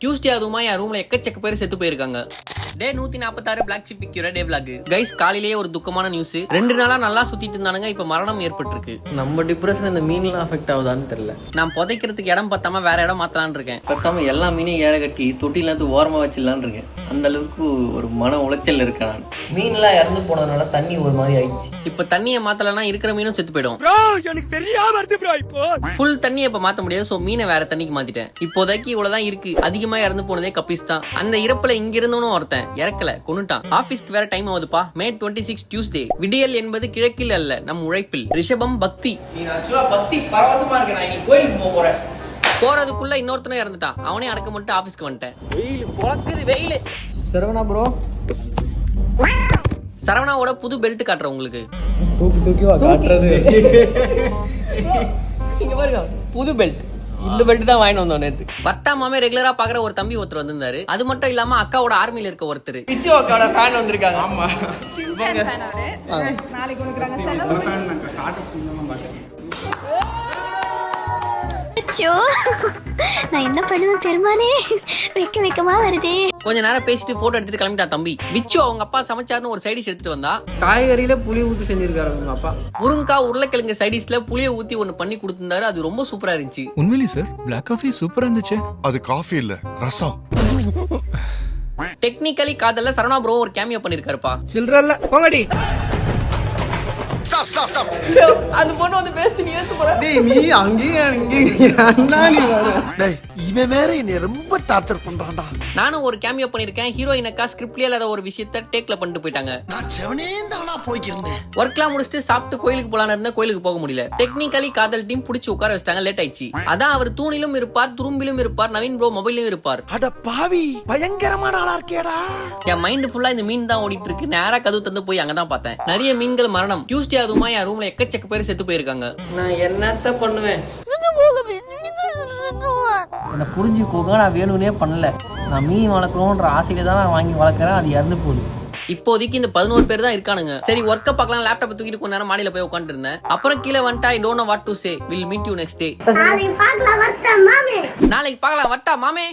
Tuesday அதுவுமா என் ரூம்ல எக்கச்சக்க பேர் செத்து போயிருக்காங்க. டே 146 பிளாக் ஷிப் விக்கிற டே விளாக். கைஸ், காலையிலேயே ஒரு துக்கமான நியூஸ். 2 நாளா நல்லா சுத்திட்டு இருந்தானுங்க, இப்ப மரணம் ஏற்பட்டிருக்கு. நம்ம டிப்ரெஷன் இந்த மீன்லாம் அஃபெக்ட் ஆகுதான்னு தெரியல. நான் புதைக்கிறதுக்கு இடம் பார்த்தாம வேற இடம் மாத்தலான்னு இருக்கேன். பேசாம எல்லா மீனையும் ஏற கட்டி தொட்டிலாம் ஓரமா வச்சிடலான்னு இருக்கேன். அந்த அளவுக்கு ஒரு மன உளைச்சல் இருக்கேன் நான். மீன்லாம் இறந்து போனதுனால தண்ணி ஒரு மாதிரி ஆயிடுச்சு. இப்ப தண்ணியை மாத்தலன்னா இருக்கிற மீனும் செத்து போயிடும். ஃபுல் தண்ணியை இப்ப மாத்த முடியாது. சோ மீனை வேற தண்ணிக்கு மாத்திட்டேன். இப்போதைக்கு இவ்வளவுதான் இருக்கு. அதிகமா இறந்து போனதே கப்பீஸ் தான். அந்த இறப்புல இங்க இருந்தவனும் ஒருத்தன் இறக்கல, கொன்னுட்டான். ஆபீஸ்க்கு வேற டைம் ஆகுதுப்பா. மே 26 டியூஸ்டே. விடியல் என்பது கிழக்கில் அல்ல, நம் உழைப்பில். ரிஷபம் பக்தி. நீ ஆக்சுவலா பக்தி பரவசமா இருக்கு. நான் கோயிலுக்கு போறேன். போறதுக்குள்ள இன்னொருத்தனும் இறந்துட்டான். அவனே அடக்க மட்டும் ஆபீஸ்க்கு வந்துட்டேன். வெயில் பொழக்குது வெயில். சரவணா ப்ரோ, சரவணாவோட புது பெல்ட் காட்டுறேன் உங்களுக்கு. தூக்கி காட்டுறது. இங்க பாருங்க, புது பெல்ட். இந்த பெல்ட் தான் வாங்கிட்டு வந்தோம் நேத்து. வட்டாமாமே ரெகுலரா பாக்குற ஒரு தம்பி ஒருத்தர் வந்திருந்தாரு. அது மட்டும் இல்லாம அக்காவோட ஆர்மில இருக்க ஒருத்தர். பிச்சு அக்காவோட ஃபேன் வந்திருக்காங்க. ஆமா, நாளைக்கு உனக்கு செலவு. நான் என்ன பண்ணுவேன் பெருமானே, வெக்கமா வருதே. கொஞ்ச நேரம் பேசிட்டு போட்டோ எடுத்துட்டு கிளம்பிட்டா தம்பி. விச்சு அவங்க அப்பா சமைச்சாருன்னு ஒரு சைடிஷ் எடுத்துட்டு வந்தா. காய்கறியில புளி ஊத்தி செஞ்சிருக்காரு உங்க அப்பா. முருங்கா உருளைக்கிழங்கு சைடிஷ்ல புளிய ஊத்தி ஒன்னு பண்ணி கொடுத்திருந்தாரு. அது ரொம்ப சூப்பரா இருந்துச்சு. உண்மையிலே சார், பிளாக் காஃபி சூப்பரா இருந்துச்சு. அது காஃபி இல்ல, ரசம். டெக்னிக்கலி காதல்ல சரவணா ப்ரோ ஒரு கேமியோ பண்ணிருக்காருப்பா. சில்றல்ல போங்கடி. அந்த பொண்ணு வந்து பேசி நீ ஏத்து போற. டேய், நீ அங்கேயும் நீ வர. டேய், இவன் வேற என்னை ரொம்ப டார்ச்சர் பண்றான்டா. நானும் ஒரு கேமியோ பண்ணிருக்கேன். ஹீரோயின் அக்கா ஸ்கிரிப்ட்லயே இல்லாத ஒரு விஷயத்த டேக்ல பண்ணிட்டு போயிட்டாங்க. நான் செவனே தானா போய்க்கிருந்தேன். ஒர்க்லாம் முடிச்சுட்டு சாப்பிட்டு கோயிலுக்கு போலான்னு இருந்தா கோயிலுக்கு போக முடியல. டெக்னிக்கலி காதல் டீம் புடிச்சு உட்கார வச்சிட்டாங்க. லேட் ஆயிடுச்சு. அதான் அவர் தூணிலும் இருப்பார், துரும்பிலும் இருப்பார், நவீன் ப்ரோ மொபைலும் இருப்பார். அட பாவி, பயங்கரமான ஆளா இருக்கேடா. என் மைண்ட் ஃபுல்லா இந்த மீன் தான் ஓடிட்டு இருக்கு. நேரா கதவு தந்து போய் அங்கதான் பார்த்தேன். நிறைய மீன்கள் மரணம். டியூஸ்டே அதுவுமா என் ரூம்ல எக்கச்சக்க பேர் செத்து போயிருக்காங்க. நான் என்னத்த பண்ணுவேன்? என்ன புரிஞ்சுக்கோங்க, நான் வேணும்னே பண்ணல. நான் மீன் வளர்க்கணும்ன்ற ஆசையில தான் நான் வாங்கி வளர்க்குறேன். அது இறந்து போகுது. இப்போதைக்கு இந்த 11 பேர் தான் இருக்கானுங்க. சரி, ஒர்க்க பார்க்கலாம். லேப்டாப் தூக்கிட்டு கொஞ்ச நேரம் மாடியில போய் உட்கார்ந்து இருந்தேன். அப்புறம் கீழே வந்துட்டா I don't know what to say. Will meet you next day. நாளைக்கு பார்க்கலாம் வட்டா மாமே.